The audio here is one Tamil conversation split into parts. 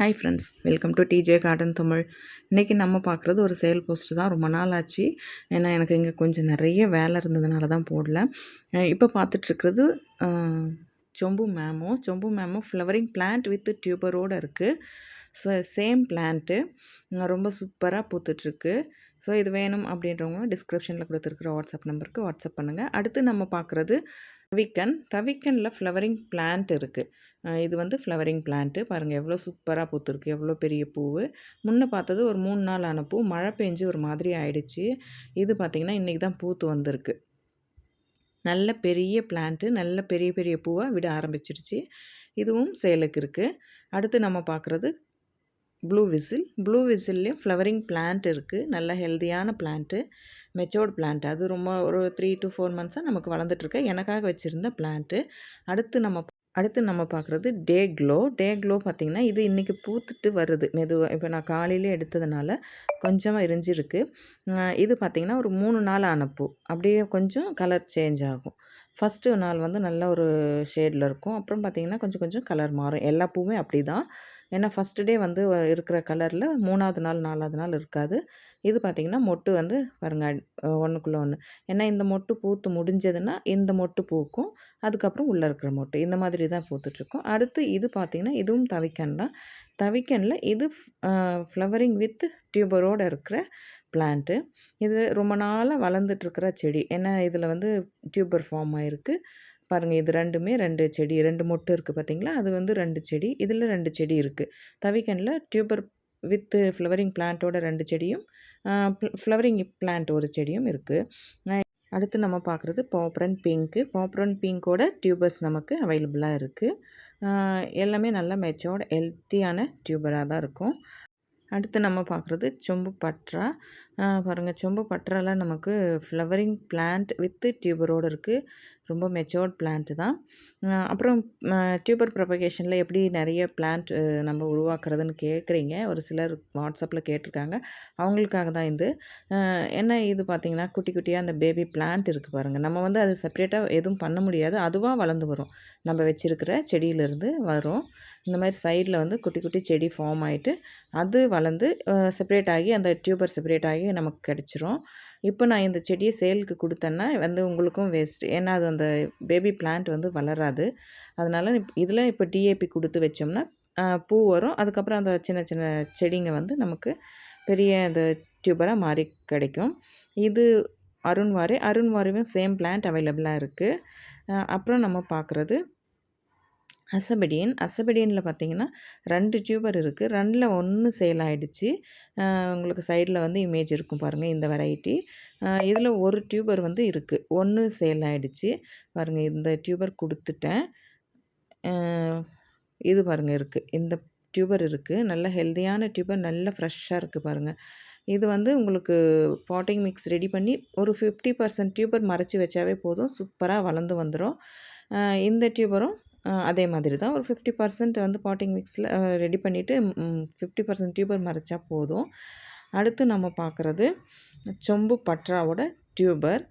Hi friends, welcome to DJ garden Tamil. இன்றைக்கி நம்ம பார்க்குறது ஒரு சேல் போஸ்ட்டு தான். ரொம்ப நாள் ஆச்சு. ஏன்னா எனக்கு இங்கே கொஞ்சம் நிறைய வேலை இருந்ததுனால தான் போடல. இப்போ பார்த்துட்ருக்கிறது சொம்பு மேமோ ஃப்ளவரிங் பிளான்ட் வித் டியூபரோடு இருக்குது. ஸோ சேம் பிளான்ட்டு ரொம்ப சூப்பராக பூத்துட்ருக்கு. ஸோ இது வேணும் அப்படின்றவங்க டிஸ்கிரிப்ஷனில் கொடுத்துருக்குற வாட்ஸ்அப் நம்பருக்கு வாட்ஸ்அப் பண்ணுங்கள். அடுத்து நம்ம பார்க்குறது தவிக்கனில் ஃப்ளவரிங் பிளான்ட் இருக்குது. இது வந்து ஃப்ளவரிங் பிளான்ட்டு பாருங்கள், எவ்வளோ சூப்பராக பூத்துருக்கு, எவ்வளோ பெரிய பூவு. முன்ன பார்த்தது ஒரு 3 நாள் ஆன பூ, மழை பெஞ்சு ஒரு மாதிரி ஆயிடுச்சு. இது பார்த்திங்கன்னா இன்றைக்கி தான் பூத்து வந்திருக்கு. நல்ல பெரிய பிளான்ட்டு, நல்ல பெரிய பெரிய பூவாக விட ஆரம்பிச்சிருச்சு. இதுவும் சேலுக்கு இருக்குது. அடுத்து நம்ம பார்க்குறது ப்ளூ விசில்லையும் ஃப்ளவரிங் பிளான்ட் இருக்குது. நல்ல ஹெல்தியான பிளான்ட்டு, மெச்சோர்ட் பிளான்ட். அது ரொம்ப ஒரு 3 to 4 மந்த்ஸாக நமக்கு வளர்ந்துட்டுருக்கு. எனக்காக வச்சுருந்த பிளான்ட்டு. அடுத்து நம்ம பார்க்குறது டே க்ளோ பார்த்திங்கன்னா இது இன்றைக்கி பூத்துட்டு வருது மெதுவாக. இப்போ நான் காலையிலே எடுத்ததுனால கொஞ்சமாக எரிஞ்சிருக்கு. இது பார்த்திங்கன்னா ஒரு 3 நாள் ஆன பூ. அப்படியே கொஞ்சம் கலர் சேஞ்ச் ஆகும். ஃபஸ்ட்டு நாள் வந்து நல்ல ஒரு ஷேடில் இருக்கும். அப்புறம் பார்த்திங்கன்னா கொஞ்சம் கொஞ்சம் கலர் மாறும். எல்லா பூவுமே அப்படி தான். ஏன்னா ஃபஸ்ட்டு டே வந்து இருக்கிற கலரில் 3ஆவது நாள் 4ஆவது நாள் இருக்காது. இது பார்த்திங்கன்னா மொட்டு வந்து பாருங்கள் ஒன்றுக்குள்ளே ஒன்று. ஏன்னா இந்த மொட்டு பூத்து முடிஞ்சதுன்னா இந்த மொட்டு பூக்கும். அதுக்கப்புறம் உள்ளே இருக்கிற மொட்டு இந்த மாதிரி தான் பூத்துட்ருக்கும். அடுத்து இது பார்த்திங்கன்னா இதுவும் தவிக்கன் தான். தவிக்கனில் இது ஃப்ளவரிங் வித் டியூபரோடு இருக்கிற பிளான்ட்டு. இது ரொம்ப நாளாக வளர்ந்துட்டுருக்கிற செடி. ஏன்னா இதில் வந்து டியூபர் ஃபார்ம் ஆகிருக்கு. பாருங்கள், இது 2 செடி, 2 மொட்டு இருக்குது பார்த்திங்களா? அது வந்து 2 செடி, இதில் 2 செடி இருக்குது. தவிக்கனில் டியூபர் வித் ஃப்ளவரிங் பிளான்ட்டோட 2 செடியும், ஃப்ளவரிங் பிளான்ட் ஒரு செடியும் இருக்குது. அடுத்து நம்ம பார்க்குறது பாப்ரன் பிங்க்கோட டியூபர்ஸ் நமக்கு அவைலபிளாக இருக்குது. எல்லாமே நல்லா மெச்சோர்ட் ஹெல்த்தியான டியூபராக தான் இருக்கும். அடுத்து நம்ம பார்க்குறது சொம்பு பட்ரா. பாருங்கள், சொம்பு பட்ரால நமக்கு ஃப்ளவரிங் பிளான்ட் வித்து டியூபரோடு இருக்குது. ரொம்ப மெச்சோர்ட் பிளான்ட்டு தான். அப்புறம் டியூபர் ப்ரொபகேஷனில் எப்படி நிறைய பிளான்ட் நம்ம உருவாக்குறதுன்னு கேட்குறீங்க. ஒரு சிலர் வாட்ஸ்அப்பில் கேட்டிருக்காங்க. அவங்களுக்காக தான் இது. என்ன இது பார்த்திங்கன்னா குட்டி குட்டியாக அந்த பேபி பிளான்ட் இருக்குது பாருங்கள். நம்ம வந்து அது செப்ரேட்டாக எதுவும் பண்ண முடியாது. அதுவாக வளர்ந்து வரும். நம்ம வச்சுருக்கிற செடியிலேருந்து வரும். இந்த மாதிரி சைடில் வந்து குட்டி குட்டி செடி ஃபார்ம் ஆகிட்டு அது வளர்ந்து செப்ரேட் ஆகி அந்த டியூபர் செப்ரேட் ஆகி நமக்கு கிடச்சிரும். இப்போ நான் இந்த செடியை சேலுக்கு கொடுத்தேன்னா வந்து உங்களுக்கும் வேஸ்ட்டு. ஏன்னா அது அந்த பேபி பிளான்ட் வந்து வளராது. அதனால் இதில் இப்போ டிஏபி கொடுத்து வச்சோம்னா பூ வரும். அதுக்கப்புறம் அந்த சின்ன சின்ன செடிங்க வந்து நமக்கு பெரிய அந்த டியூபராக மாறி கிடைக்கும். இது அருண்வாரியும் சேம் பிளான்ட் அவைலபிளாக இருக்குது. அப்புறம் நம்ம பார்க்குறது அசபெடியனில் பார்த்திங்கன்னா 2 டியூபர் இருக்குது. 2ல் 1 சேல் ஆகிடுச்சு. உங்களுக்கு சைடில் வந்து இமேஜ் இருக்கும் பாருங்கள், இந்த வெரைட்டி. இதில் ஒரு டியூபர் வந்து இருக்குது, 1 சேல் ஆகிடுச்சு. பாருங்கள், இந்த டியூபர் கொடுத்துட்டேன். இது பாருங்கள் இருக்குது, இந்த டியூபர் இருக்குது. நல்ல ஹெல்தியான டியூபர், நல்ல ஃப்ரெஷ்ஷாக இருக்குது பாருங்கள். இது வந்து உங்களுக்கு பாட்டிங் மிக்ஸ் ரெடி பண்ணி ஒரு 50% டியூபர் மறைச்சி வச்சாவே போதும், சூப்பராக வளர்ந்து வந்துடும். இந்த டியூபரும் அதே மாதிரி தான். ஒரு 50% வந்து பாட்டிங் மிக்ஸில் ரெடி பண்ணிவிட்டு 50% டியூபர் மறைச்சா போதும். அடுத்து நம்ம பார்க்குறது சொம்பு பட்ராவோட டியூபர்.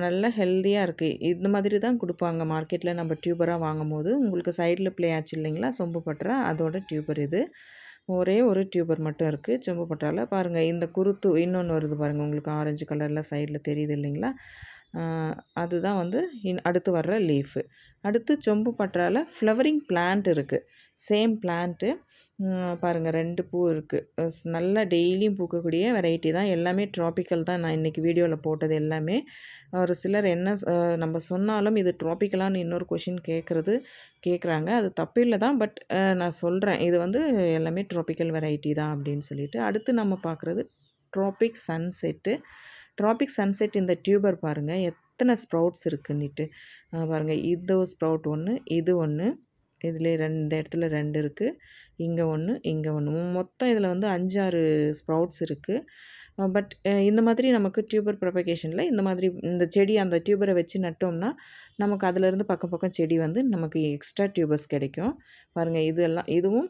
நல்ல ஹெல்தியாக இருக்குது. இந்த மாதிரி தான் கொடுப்பாங்க மார்க்கெட்டில் நம்ம டியூபராக வாங்கும்போது. உங்களுக்கு சைடில் ப்ளே ஆச்சு இல்லைங்களா சொம்பு பட்ரா, அதோட டியூபர் இது. ஒரே ஒரு டியூபர் மட்டும் இருக்குது சொம்பு பட்ராவில். பாருங்கள், இந்த குருத்து இன்னொன்று வருது பாருங்கள், உங்களுக்கு ஆரஞ்சு கலரில் சைடில் தெரியுது இல்லைங்களா? அதுதான் வந்து அடுத்து வர்ற லீஃபு. அடுத்து சொம்பு பட்ராவில் ஃப்ளவரிங் பிளான்ட் இருக்குது. Same plant. பாருங்கள், 2 பூ இருக்குது. நல்லா டெய்லியும் பூக்கக்கூடிய வெரைட்டி தான். எல்லாமே ட்ராபிக்கல் தான். நான் இன்றைக்கி வீடியோவில் போட்டது எல்லாமே. ஒரு சிலர் என்ன நம்ம சொன்னாலும் இது ட்ராபிக்கலான்னு இன்னொரு கொஷின் கேட்குறாங்க. அது தப்பு இல்லை தான். பட் நான் சொல்கிறேன், இது வந்து எல்லாமே ட்ராபிக்கல் வெரைட்டி தான் அப்படின்னு சொல்லிட்டு. அடுத்து நம்ம பார்க்குறது ட்ராபிக் சன்செட். இந்த டியூபர் பாருங்கள் எத்தனை ஸ்ப்ரவுட்ஸ் இருக்குன்னுட்டு. பாருங்கள், இது ஸ்ப்ரவுட் ஒன்று, இது ஒன்று, இதில் 2 இடத்துல 2 இருக்குது, இங்கே ஒன்று, இங்கே ஒன்று, மொத்தம் இதில் வந்து 5-6 ஸ்ப்ரவுட்ஸ் இருக்குது. பட் இந்த மாதிரி நமக்கு டியூபர் ப்ரொபகேஷனில் இந்த மாதிரி இந்த செடி அந்த டியூபரை வச்சு நட்டோம்னா நமக்கு அதிலேருந்து பக்கம் பக்கம் செடி வந்து நமக்கு எக்ஸ்ட்ரா டியூபர்ஸ் கிடைக்கும். பாருங்கள், இதுவும்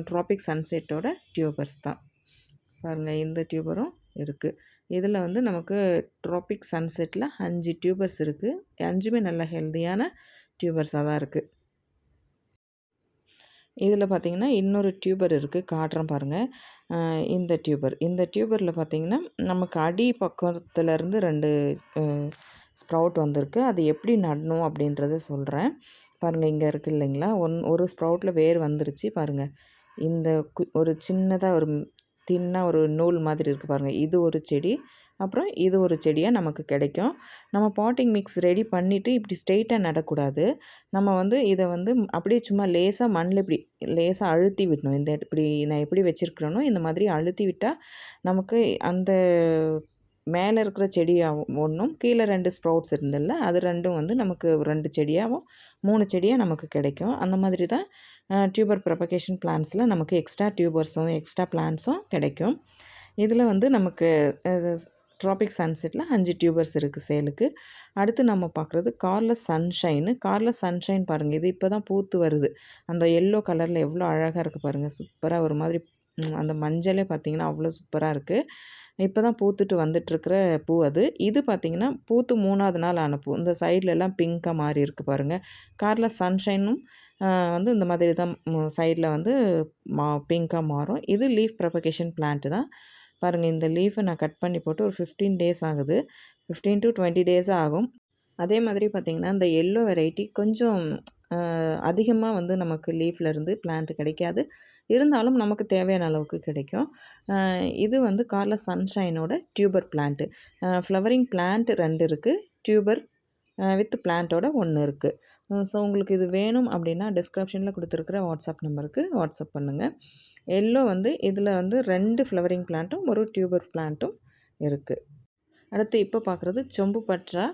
ட்ராபிக் சன்செட்டோட டியூபர்ஸ் தான். பாருங்கள், இந்த டியூபரும் இருக்குது. இதில் வந்து நமக்கு ட்ராபிக் சன்செட்டில் 5 டியூபர்ஸ் இருக்குது. 5மே நல்ல ஹெல்தியான டியூபர்ஸாக தான் இருக்குது. இதில் பார்த்தீங்கன்னா இன்னொரு டியூபர் இருக்குது, காட்டுறேன் பாருங்கள். இந்த டியூபரில் பார்த்தீங்கன்னா நமக்கு அடி பக்கத்துலேருந்து 2 ஸ்ப்ரவுட் வந்திருக்கு. அது எப்படி நடணும் அப்படின்றத சொல்கிறேன். பாருங்கள், இங்கே இருக்குது இல்லைங்களா, ஒரு ஸ்ப்ரவுட்டில் வேர் வந்துருச்சு பாருங்கள். இந்த ஒரு சின்னதாக ஒரு தின்னா ஒரு நூல் மாதிரி இருக்குது பாருங்கள். இது ஒரு செடி, அப்புறம் இது ஒரு செடியாக நமக்கு கிடைக்கும். நம்ம பாட்டிங் மிக்ஸ் ரெடி பண்ணிவிட்டு இப்படி ஸ்ட்ரெயிட்டாக நடக்கூடாது. நம்ம வந்து இதை வந்து அப்படியே சும்மா லேசாக மண்ணில் இப்படி லேசாக அழுத்தி விடணும். இப்படி நான் எப்படி வச்சுருக்கிறேனோ இந்த மாதிரி அழுத்தி விட்டால் நமக்கு அந்த மேலே இருக்கிற செடியாகவும் ஒன்றும், கீழே 2 ஸ்ப்ரவுட்ஸ் இருந்ததில்ல, அது 2ம் வந்து நமக்கு 2 செடியாகவும் 3 செடியாக நமக்கு கிடைக்கும். அந்த மாதிரி தான் டியூபர் ப்ரொபகேஷன் பிளான்ட்ஸில் நமக்கு எக்ஸ்ட்ரா டியூபர்ஸும் எக்ஸ்ட்ரா பிளான்ட்ஸும் கிடைக்கும். இதில் வந்து நமக்கு ட்ராபிக் சன்செட்டில் 5 டியூபர்ஸ் இருக்குது சேலுக்கு. அடுத்து நம்ம பார்க்குறது கார்லஸ் சன்ஷைனு. கார்லஸ் சன்ஷைன் பாருங்கள், இது இப்போ தான் பூத்து வருது. அந்த எல்லோ கலரில் எவ்வளோ அழகாக இருக்குது பாருங்கள். சூப்பராக ஒரு மாதிரி அந்த மஞ்சளே பார்த்திங்கன்னா அவ்வளோ சூப்பராக இருக்குது. இப்போ தான் பூத்துட்டு வந்துட்டுருக்கிற பூ அது. இது பார்த்திங்கன்னா பூத்து 3ஆவது நாள் ஆன பூ. இந்த சைட்லலாம் பிங்க்காக மாறி இருக்குது பாருங்கள். கார்லஸ் சன்ஷைனும் வந்து இந்த மாதிரி தான் சைடில் வந்து பிங்க்காக மாறும். இது லீஃப் ப்ரொபகேஷன் பிளான்ட்டு தான். பாருங்கள், இந்த லீஃபை நான் கட் பண்ணி போட்டு ஒரு 15 டேஸ் ஆகுது. 15 to 20 டேஸ் ஆகும். அதே மாதிரி பார்த்திங்கன்னா இந்த எல்லோ வெரைட்டி கொஞ்சம் அதிகமாக வந்து நமக்கு லீஃப்லேருந்து பிளான்ட் கிடைக்காது. இருந்தாலும் நமக்கு தேவையான அளவுக்கு கிடைக்கும். இது வந்து கார்லஸ் சன்ஷைனோட டியூபர் பிளான்ட்டு. ஃப்ளவரிங் பிளான்ட் 2 இருக்குது. டியூபர் வித் பிளான்ட்டோட 1 இருக்குது. ஸோ உங்களுக்கு இது வேணும் அப்படின்னா டிஸ்கிரிப்ஷனில் கொடுத்துருக்குற வாட்ஸ்அப் நம்பருக்கு வாட்ஸ்அப் பண்ணுங்கள். எல்லோ வந்து இதில் வந்து 2 ஃப்ளவரிங் பிளான்ட்டும் ஒரு டியூபர் பிளான்ட்டும் இருக்குது. அடுத்து இப்போ பார்க்குறது சொம்பு பட்ரா.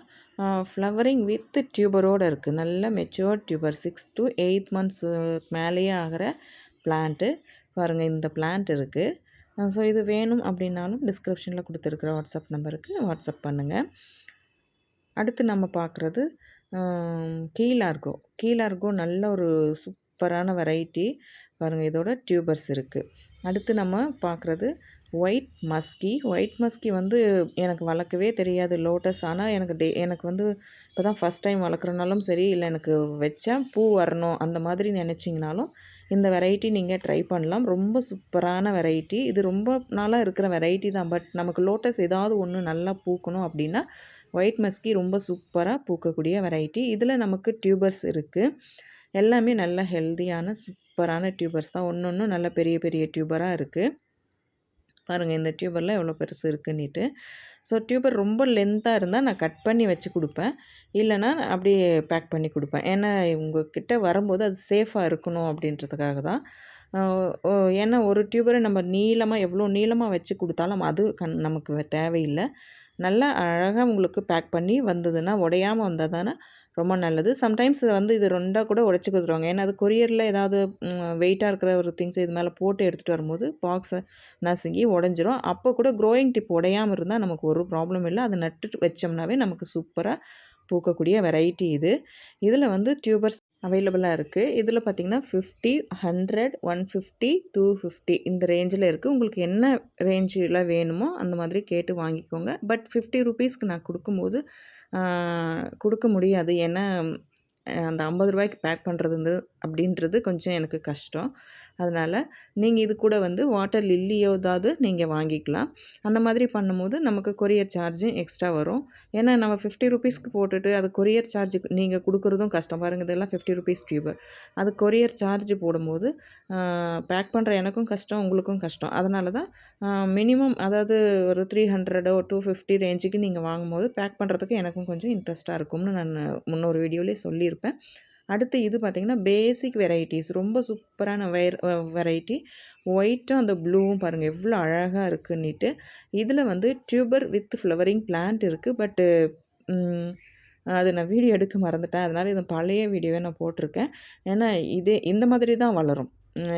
ஃப்ளவரிங் வித் டியூபரோடு இருக்குது. நல்ல மெச்சூர் டியூபர், 6 to 8 மந்த்ஸ் மேலேயே ஆகிற பிளான்ட்டு. பாருங்கள், இந்த பிளான்ட் இருக்குது. ஸோ இது வேணும் அப்படின்னாலும் டிஸ்கிரிப்ஷனில் கொடுத்துருக்குற வாட்ஸ்அப் நம்பருக்கு வாட்ஸ்அப் பண்ணுங்கள். அடுத்து நம்ம பார்க்குறது கீழார்கோ நல்ல ஒரு சூப்பரான வெரைட்டி. பாருங்கள், இதோட டியூபர்ஸ் இருக்குது. அடுத்து நம்ம பார்க்குறது ஒயிட் மஸ்கி வந்து எனக்கு வளர்க்கவே தெரியாது லோட்டஸ். ஆனால் எனக்கு வந்து இப்போ தான் ஃபஸ்ட் டைம் வளர்க்குறனாலும் சரி, இல்லை எனக்கு வச்சா பூ வரணும் அந்த மாதிரி நினச்சிங்கனாலும் இந்த வெரைட்டி நீங்கள் ட்ரை பண்ணலாம். ரொம்ப சூப்பரான வெரைட்டி. இது ரொம்ப நாளாக இருக்கிற வெரைட்டி தான். பட் நமக்கு லோட்டஸ் ஏதாவது ஒன்று நல்லா பூக்கணும் அப்படின்னா ஒயிட் மஸ்கி ரொம்ப சூப்பராக பூக்கக்கூடிய வெரைட்டி. இதில் நமக்கு டியூபர்ஸ் இருக்குது. எல்லாமே நல்ல ஹெல்தியான சூப்பரான டியூபர்ஸ் தான். ஒன்று நல்ல பெரிய பெரிய டியூபராக இருக்குது. பாருங்கள், இந்த டியூபரில் எவ்வளோ பெருசு இருக்குன்னுட்டு. ஸோ டியூபர் ரொம்ப லென்த்தாக இருந்தால் நான் கட் பண்ணி வச்சு கொடுப்பேன். இல்லைனா அப்படியே பேக் பண்ணி கொடுப்பேன். ஏன்னா உங்கள்கிட்ட வரும்போது அது சேஃபாக இருக்கணும் அப்படின்றதுக்காக தான். ஏன்னா ஒரு டியூபரை நம்ம எவ்வளோ நீளமாக வச்சு கொடுத்தாலும் அது நமக்கு தேவையில்லை. நல்லா அழகாக உங்களுக்கு பேக் பண்ணி வந்ததுன்னா, உடையாமல் வந்தால் தானே ரொம்ப நல்லது. சம்டைம்ஸ் வந்து இது 2ஆக கூட உடச்சி கொடுத்துருவாங்க. ஏன்னா அது கொரியரில் ஏதாவது வெயிட்டாக இருக்கிற ஒரு திங்ஸ் இது மேலே போட்டு எடுத்துகிட்டு வரும்போது பாக்ஸை நசுங்கி உடஞ்சிரும். அப்போ கூட க்ரோயிங் டிப் உடையாமல் இருந்தால் நமக்கு ஒரு ப்ராப்ளம் இல்லை. அதை நட்டுட்டு வச்சோம்னாவே நமக்கு சூப்பராக பூக்கக்கூடிய வெரைட்டி இது. இதில் வந்து டியூபர்ஸ் அவைலபிளாக இருக்குது. இதில் பார்த்திங்கன்னா 50, 100, 150, 250 இந்த ரேஞ்சில் இருக்குது. உங்களுக்கு என்ன ரேஞ்சில் வேணுமோ அந்த மாதிரி கேட்டு வாங்கிக்கோங்க. பட் 50 ருபீஸ்க்கு நான் கொடுக்க முடியாது. ஏன்னா அந்த 50 ரூபாய்க்கு பேக் பண்ணுறது அப்படின்றது கொஞ்சம் எனக்கு கஷ்டம். அதனால் நீங்கள் இது கூட வந்து வாட்டர் லில்லியோதாவது நீங்கள் வாங்கிக்கலாம். அந்த மாதிரி பண்ணும்போது நமக்கு கொரியர் சார்ஜும் எக்ஸ்ட்ரா வரும். ஏன்னா நம்ம 50 ருபீஸ்க்கு போட்டுட்டு அது கொரியர் சார்ஜ் நீங்கள் கொடுக்குறதும் கஷ்டம். பாருங்கள், இதெல்லாம் 50 ருபீஸ் டியூபர். அது கொரியர் சார்ஜ் போடும்போது பேக் பண்ணுற எனக்கும் கஷ்டம், உங்களுக்கும் கஷ்டம். அதனால தான் மினிமம் அதாவது ஒரு 300 250 ரேஞ்சுக்கு நீங்கள் வாங்கும்போது பேக் பண்ணுறதுக்கு எனக்கும் கொஞ்சம் இன்ட்ரெஸ்ட்டாக இருக்கும்னு நான் முன்னொரு வீடியோலேயே சொல்லியிருப்பேன். அடுத்து இது பார்த்திங்கன்னா பேசிக் வெரைட்டிஸ், ரொம்ப சூப்பரான வெரைட்டி. ஒயிட்டும் அந்த ப்ளூவும் பாருங்கள் எவ்வளோ அழகாக இருக்குன்னுட்டு. இதில் வந்து டியூபர் வித் ஃப்ளவரிங் பிளான்ட் இருக்குது. பட்டு அது நான் வீடியோ எடுக்க மறந்துட்டேன். அதனால் இது பழைய வீடியோவே நான் போட்டிருக்கேன். ஏன்னா இந்த மாதிரி தான் வளரும்.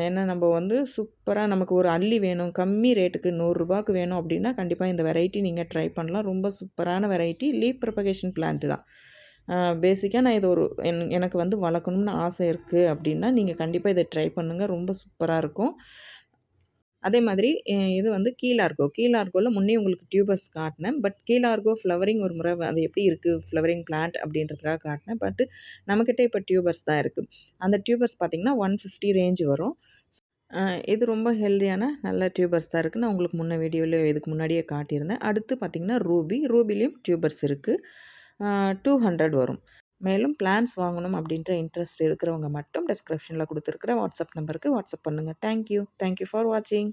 ஏன்னா நம்ம வந்து சூப்பராக நமக்கு ஒரு அள்ளி வேணும், கம்மி ரேட்டுக்கு 100 ரூபாய்க்கு வேணும் அப்படின்னா கண்டிப்பாக இந்த வெரைட்டி நீங்கள் ட்ரை பண்ணலாம். ரொம்ப சூப்பரான வெரைட்டி. லீஃப் ப்ரொபகேஷன் பிளான்ட் தான். பேசிக்காக நான் இது எனக்கு வந்து வளர்க்கணும்னு ஆசை இருக்குது அப்படின்னா நீங்கள் கண்டிப்பாக இதை ட்ரை பண்ணுங்கள். ரொம்ப சூப்பராக இருக்கும். அதே மாதிரி இது வந்து கீழார்கோல முன்னே உங்களுக்கு டியூபர்ஸ் காட்டினேன். பட் கீழார்கோ ஃப்ளவரிங் ஒரு முறை அது எப்படி இருக்குது ஃப்ளவரிங் பிளான்ட் அப்படின்றதுக்காக காட்டினேன். பட் நம்மக்கிட்ட இப்போ டியூபர்ஸ் தான் இருக்குது. அந்த டியூபர்ஸ் பார்த்திங்கன்னா 150 ரேஞ்ச் வரும். அ இது ரொம்ப ஹெல்தியான நல்ல டியூபர்ஸ் தான் இருக்குது. நான் உங்களுக்கு இதுக்கு முன்னாடியே காட்டியிருந்தேன். அடுத்து பார்த்திங்கன்னா ரூபிலையும் டியூபர்ஸ் இருக்குது. 200 வரும். மேலும் பிளான்ஸ் வாங்கணும் அப்படின்ற இன்ட்ரெஸ்ட் இருக்கிறவங்க மட்டும் டிஸ்கிரிப்ஷனில் கொடுத்துருக்குற வாட்ஸ்அப் நம்பருக்கு வாட்ஸ்அப் பண்ணுங்கள். தேங்க் யூ ஃபார் வாட்சிங்.